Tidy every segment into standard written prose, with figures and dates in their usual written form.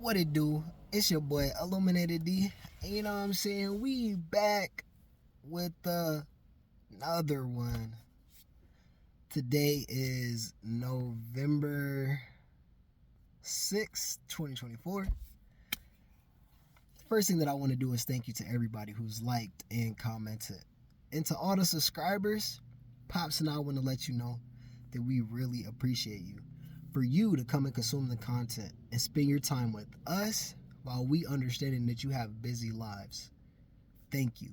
What it do? It's your boy Illuminated D. And you know what I'm saying? We back with another one. Today is November 6th, 2024. First thing that I want to do is thank you to everybody who's liked and commented. And to all the subscribers, Pops and I want to let you know that we really appreciate you. For you to come and consume the content and spend your time with us while we understanding that you have busy lives. Thank you.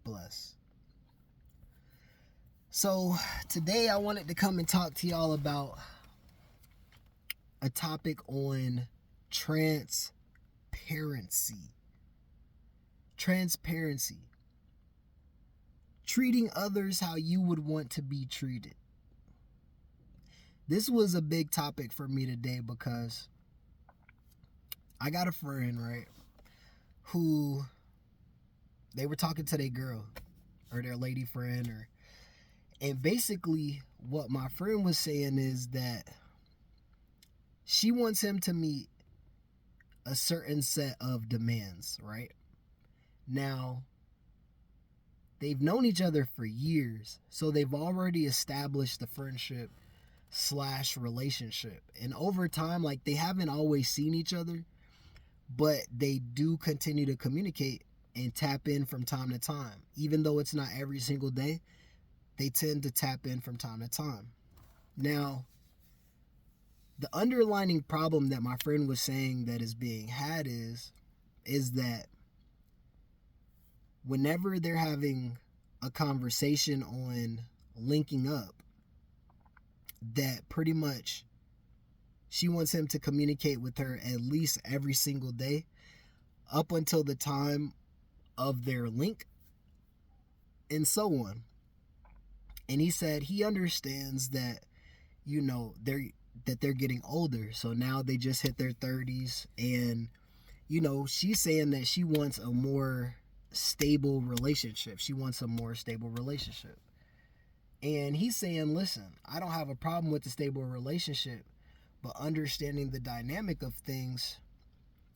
Bless. So today I wanted to come and talk to y'all about a topic on transparency. Transparency. Treating others how you would want to be treated. This was a big topic for me today because I got a friend, right, who they were talking to their girl or their lady friend, and basically what my friend was saying is that she wants him to meet a certain set of demands, right? Now, they've known each other for years, so they've already established the friendship / relationship, and over time, like, they haven't always seen each other, but they do continue to communicate and tap in from time to time. Even though it's not every single day, they tend to tap in from time to time. Now, the underlining problem that my friend was saying that is being had is that whenever they're having a conversation on linking up, that pretty much she wants him to communicate with her at least every single day up until the time of their link and so on. And he said he understands that, you know, they're getting older, so now they just hit their 30s, and you know, she's saying that she wants a more stable relationship. She wants a more stable relationship. And he's saying, listen, I don't have a problem with the stable relationship, but understanding the dynamic of things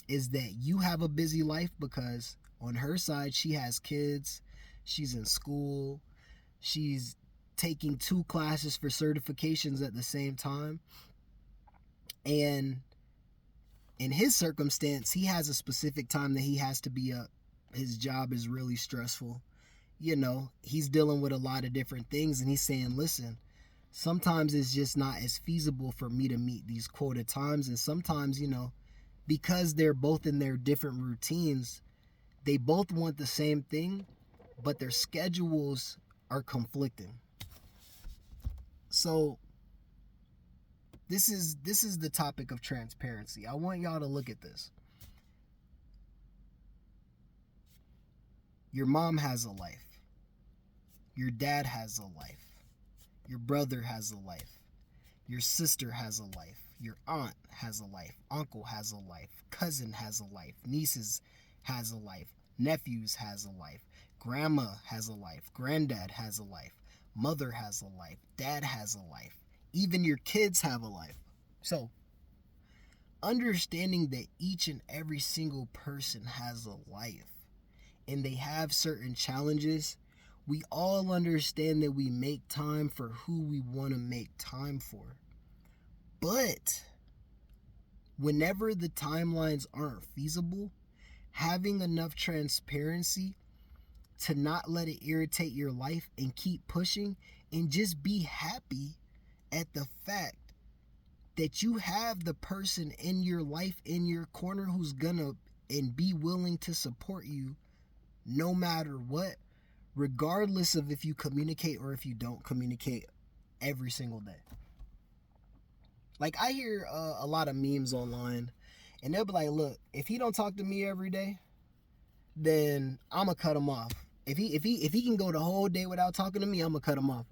is that you have a busy life because on her side, she has kids, she's in school, she's taking 2 classes for certifications at the same time. And in his circumstance, he has a specific time that he has to be up. His job is really stressful. You know, he's dealing with a lot of different things, and he's saying, listen, sometimes it's just not as feasible for me to meet these quoted times. And sometimes, you know, because they're both in their different routines, they both want the same thing, but their schedules are conflicting. So this is the topic of transparency. I want y'all to look at this. Your mom has a life. Your dad has a life. Your brother has a life. Your sister has a life. Your aunt has a life. Uncle has a life. Cousin has a life. Nieces has a life. Nephews has a life. Grandma has a life. Granddad has a life. Mother has a life. Dad has a life. Even your kids have a life. So, understanding that each and every single person has a life and they have certain challenges, we all understand that we make time for who we want to make time for. But whenever the timelines aren't feasible, having enough transparency to not let it irritate your life and keep pushing and just be happy at the fact that you have the person in your life, in your corner, who's gonna and be willing to support you no matter what, regardless of if you communicate or if you don't communicate every single day. Like, I hear a lot of memes online, and they'll be like, look, if he don't talk to me every day, then I'm gonna cut him off. If he can go the whole day without talking to me, I'm gonna cut him off.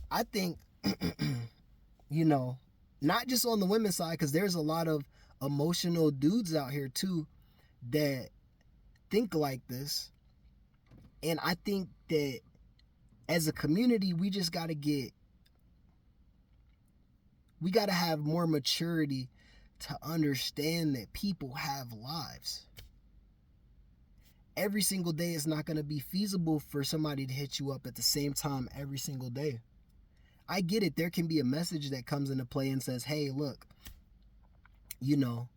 I think you know, not just on the women's side, because there's a lot of emotional dudes out here too that think like this. And I think that as a community, we just got to have more maturity to understand that people have lives. Every single day is not going to be feasible for somebody to hit you up at the same time every single day. I get it. There can be a message that comes into play and says, hey, look, I'm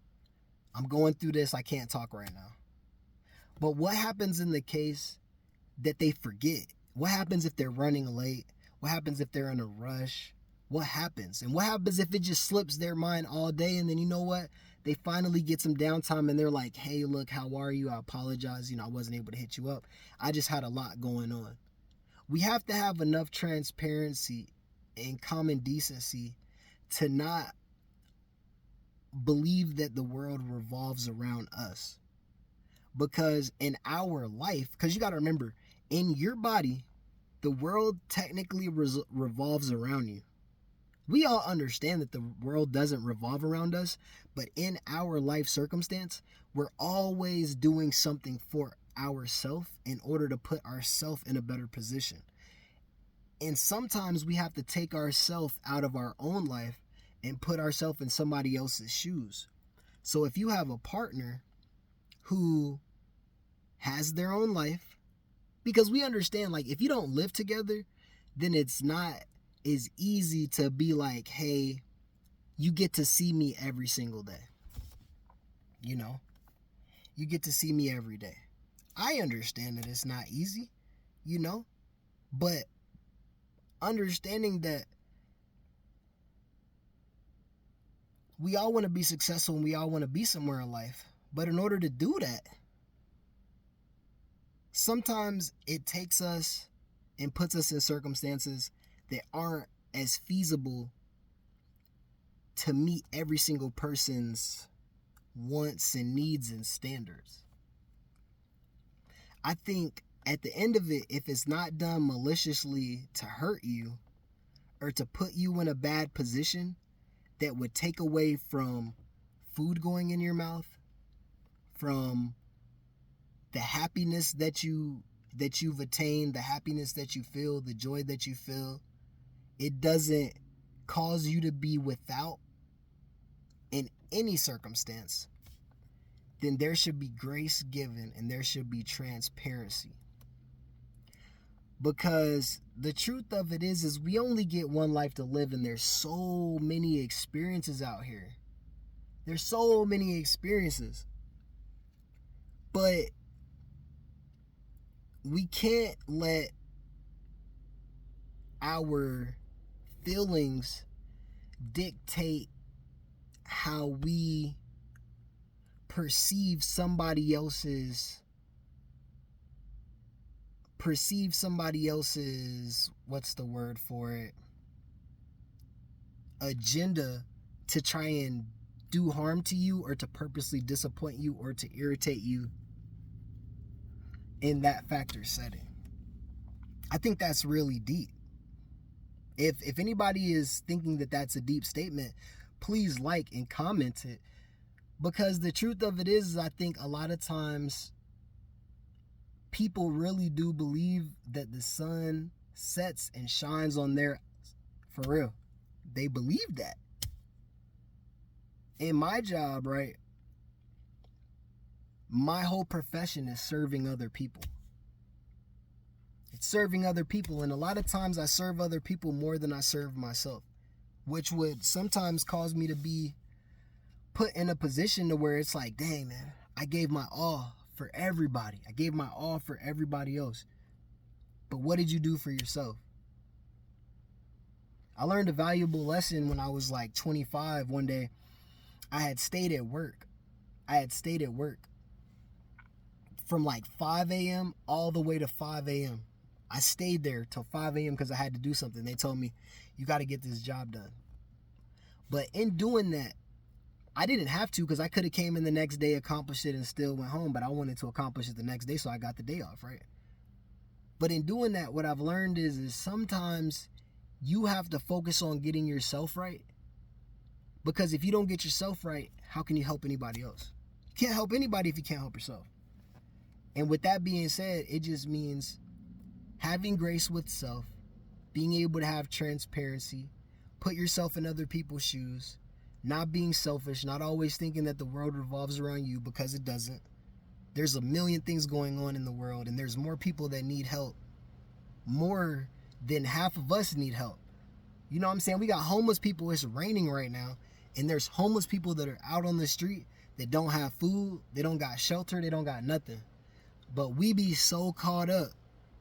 going through this. I can't talk right now. But what happens in the case that they forget? What happens if they're running late? What happens if they're in a rush? What happens? And what happens if it just slips their mind all day, and then you know what? They finally get some downtime and they're like, hey, look, how are you? I apologize. I wasn't able to hit you up. I just had a lot going on. We have to have enough transparency and common decency to not believe that the world revolves around us. Because in our life, because you got to remember, in your body, the world technically revolves around you. We all understand that the world doesn't revolve around us, but in our life circumstance, we're always doing something for ourselves in order to put ourselves in a better position. And sometimes we have to take ourselves out of our own life and put ourselves in somebody else's shoes. So if you have a partner who has their own life, because we understand, like, if you don't live together, then it's not as easy to be like, hey, you get to see me every single day. You get to see me every day. I understand that it's not easy, but understanding that we all want to be successful and we all want to be somewhere in life. But in order to do that, sometimes it takes us and puts us in circumstances that aren't as feasible to meet every single person's wants and needs and standards. I think at the end of it, if it's not done maliciously to hurt you or to put you in a bad position that would take away from food going in your mouth, from the happiness that you've attained, the happiness that you feel, the joy that you feel, it doesn't cause you to be without in any circumstance, then there should be grace given and there should be transparency. Because the truth of it is we only get one life to live, and there's so many experiences out here. There's so many experiences. But we can't let our feelings dictate how we perceive somebody else's, what's the word for it, agenda to try and do harm to you or to purposely disappoint you or to irritate you in that factor setting. I think that's really deep. If anybody is thinking that that's a deep statement, please like and comment it. Because the truth of it is I think a lot of times people really do believe that the sun sets and shines on their, for real. They believe that. In my job, right, my whole profession is serving other people. It's serving other people, and a lot of times I serve other people more than I serve myself, which would sometimes cause me to be put in a position to where it's like, dang, man, I gave my all for everybody. I gave my all for everybody else. But what did you do for yourself? I learned a valuable lesson when I was like 25. One day, I had stayed at work from like 5 a.m. all the way to 5 a.m. I stayed there till 5 a.m. because I had to do something. They told me, you got to get this job done. But in doing that, I didn't have to, because I could have came in the next day, accomplished it, and still went home. But I wanted to accomplish it the next day, so I got the day off, right? But in doing that, what I've learned is sometimes you have to focus on getting yourself right. Because if you don't get yourself right, how can you help anybody else? You can't help anybody if you can't help yourself. And with that being said, it just means having grace with self, being able to have transparency, put yourself in other people's shoes, not being selfish, not always thinking that the world revolves around you, because it doesn't. There's a million things going on in the world, and there's more people that need help. More than half of us need help. You know what I'm saying? We got homeless people. It's raining right now, and there's homeless people that are out on the street that don't have food, they don't got shelter, they don't got nothing. But we be so caught up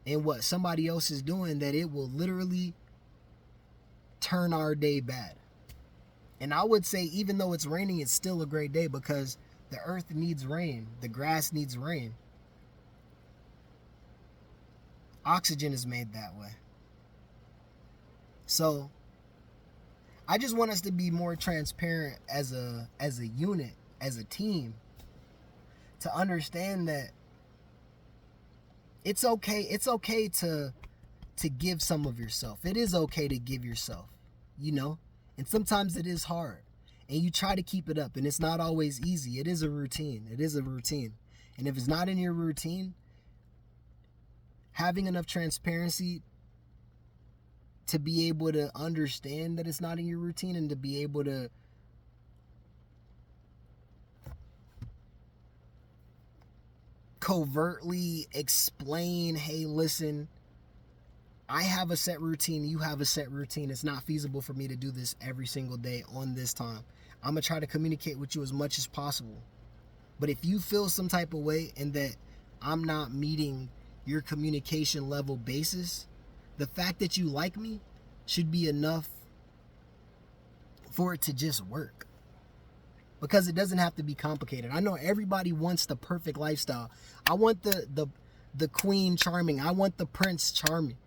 in what somebody else is doing that it will literally turn our day bad. And I would say, even though it's raining, it's still a great day, because the earth needs rain. The grass needs rain. Oxygen is made that way. So I just want us to be more transparent as a unit, as a team, to understand that it's okay to give some of yourself. It is okay to give yourself, you know? And sometimes it is hard. And you try to keep it up, and it's not always easy. It is a routine. It is a routine. And if it's not in your routine, having enough transparency to be able to understand that it's not in your routine, and to be able to covertly explain, hey, listen, I have a set routine, you have a set routine. It's not feasible for me to do this every single day on this time. I'm going to try to communicate with you as much as possible. But if you feel some type of way and that I'm not meeting your communication level basis, the fact that you like me should be enough for it to just work. Because it doesn't have to be complicated. I know everybody wants the perfect lifestyle. I want the queen charming. I want the prince charming.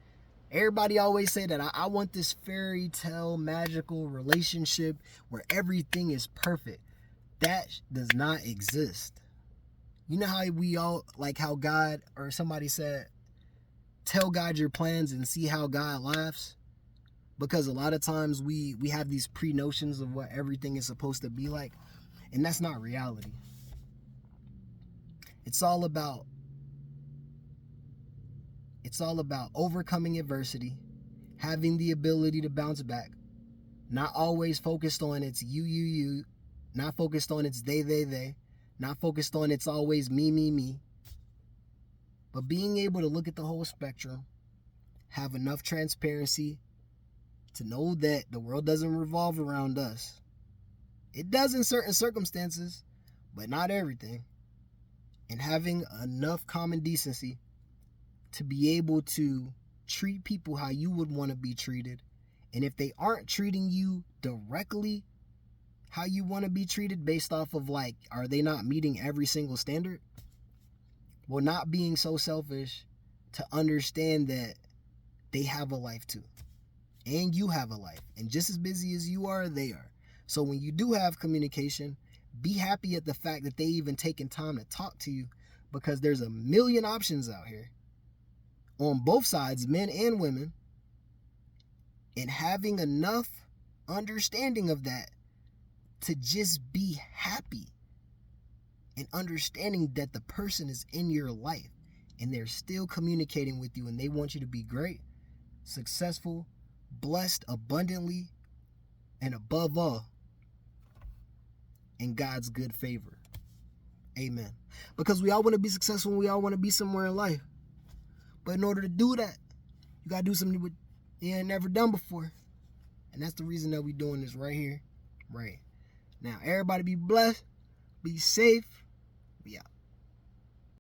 Everybody always say that. I want this fairy tale magical relationship where everything is perfect. That does not exist. You know how we all, like how God, or somebody said, tell God your plans and see how God laughs? Because a lot of times we have these pre-notions of what everything is supposed to be like. And that's not reality. It's all about overcoming adversity, having the ability to bounce back, not always focused on it's you, not focused on it's they, not focused on it's always me, but being able to look at the whole spectrum, have enough transparency to know that the world doesn't revolve around us. It does in certain circumstances, but not everything. And having enough common decency to be able to treat people how you would want to be treated. And if they aren't treating you directly how you want to be treated, based off of like, are they not meeting every single standard? Well, not being so selfish to understand that they have a life too. And you have a life. And just as busy as you are, they are. So when you do have communication, be happy at the fact that they even taken time to talk to you, because there's a million options out here on both sides, men and women. And having enough understanding of that to just be happy and understanding that the person is in your life and they're still communicating with you and they want you to be great, successful, blessed abundantly, and above all, in God's good favor. Amen. Because we all want to be successful and we all want to be somewhere in life. But in order to do that, you got to do something you ain't never done before. And that's the reason that we're doing this right here, right now. Everybody be blessed, be safe,